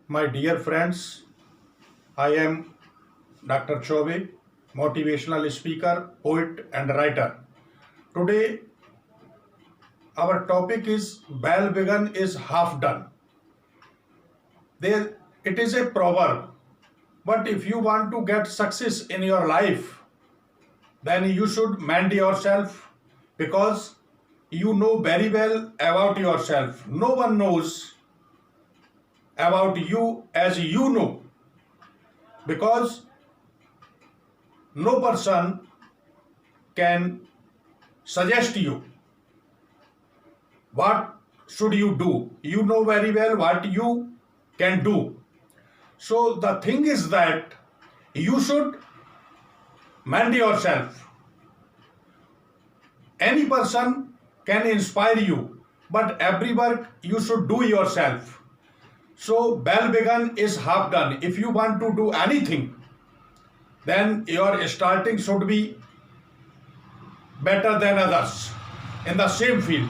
My dear friends, I am Dr. Chobe, motivational speaker, poet, and writer. Today, our topic is Bell begun is half done. It is a proverb, but if you want to get success in your life, then you should mend yourself because you know very well about yourself. No one knows about you as you know because no person can suggest you what should you do. You know very well what you can do. So the thing is that you should mend yourself. Any person can inspire you, but every work you should do yourself. So bell begun is half done. If you want to do anything, then your starting should be better than others in the same field.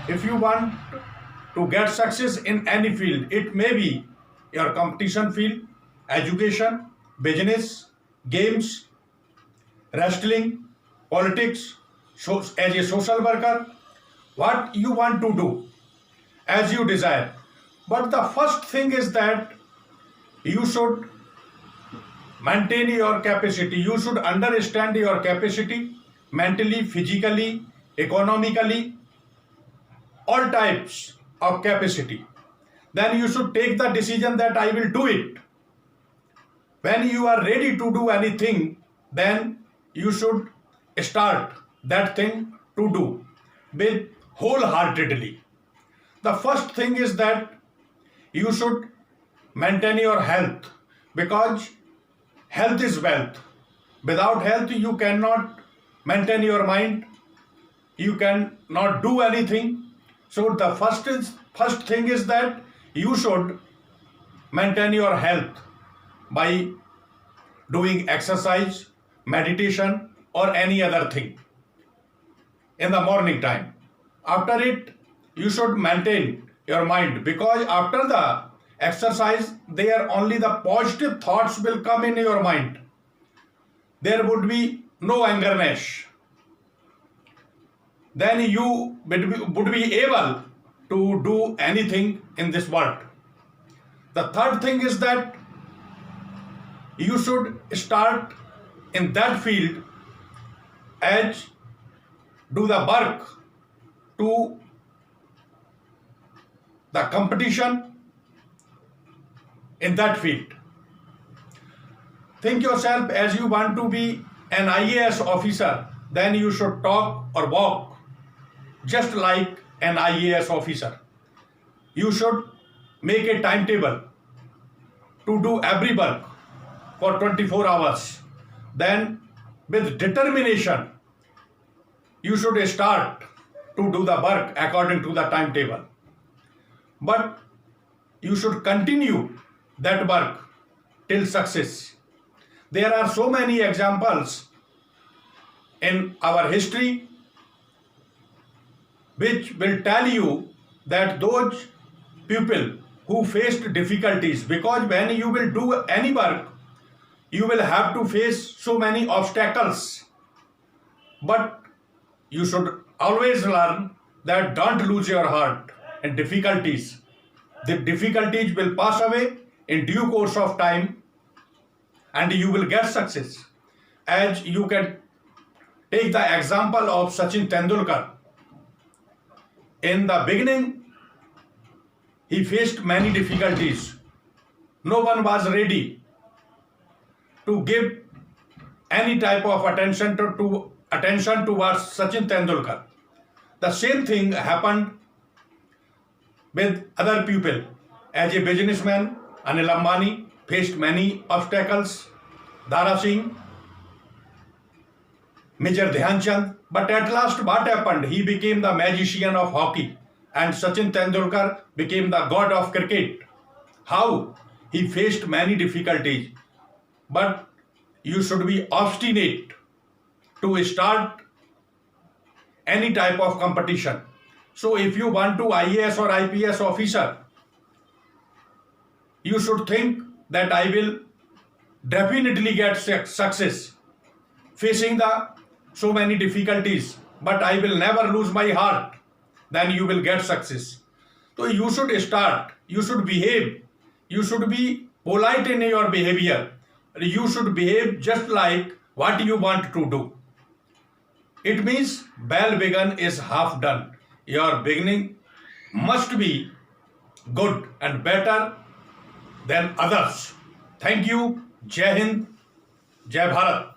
If you want to get success in any field, it may be your competition field, education, business, games, wrestling, politics, as a social worker, what you want to do as you desire. But the first thing is that you should maintain your capacity. You should understand your capacity mentally, physically, economically, all types of capacity. Then you should take the decision that I will do it. When you are ready to do anything, then you should start that thing to do with wholeheartedly. The first thing is that you should maintain your health because health is wealth. Without health, you cannot maintain your mind. You cannot do anything. So the first thing is that you should maintain your health by doing exercise, meditation, or any other thing in the morning time. After it, you should maintain your mind because after the exercise, there only the positive thoughts will come in your mind. There would be no angerness. Then you would be able to do anything in this world. The third thing is that you should start in that field as do the work to the competition in that field. Think yourself as you want to be an IAS officer, then you should talk or walk just like an IAS officer. You should make a timetable to do every work for 24 hours. Then with determination, you should start to do the work according to the timetable. But you should continue that work till success. There are so many examples in our history which will tell you that those people who faced difficulties, because when you will do any work, you will have to face so many obstacles. But you should always learn that don't lose your heart in difficulties. The difficulties will pass away in due course of time and you will get success. As you can take the example of Sachin Tendulkar. In the beginning, he faced many difficulties. No one was ready to give any type of attention towards Sachin Tendulkar. The same thing happened with other people. As a businessman, Anil Ambani faced many obstacles, Dara Singh, Major Dhyan Chand. But at last what happened? He became the magician of hockey and Sachin Tendulkar became the god of cricket. How? He faced many difficulties. But you should be obstinate to start any type of competition. So if you want to IAS or IPS officer, You should think that I will definitely get success facing the so many difficulties, but I will never lose my heart. Then you will get success. So you should start, you should behave, you should be polite in your behavior. You should behave just like what you want to do. It means well begun is half done. Your beginning must be good and better than others. Thank you. Jai Hind, Jai Bharat.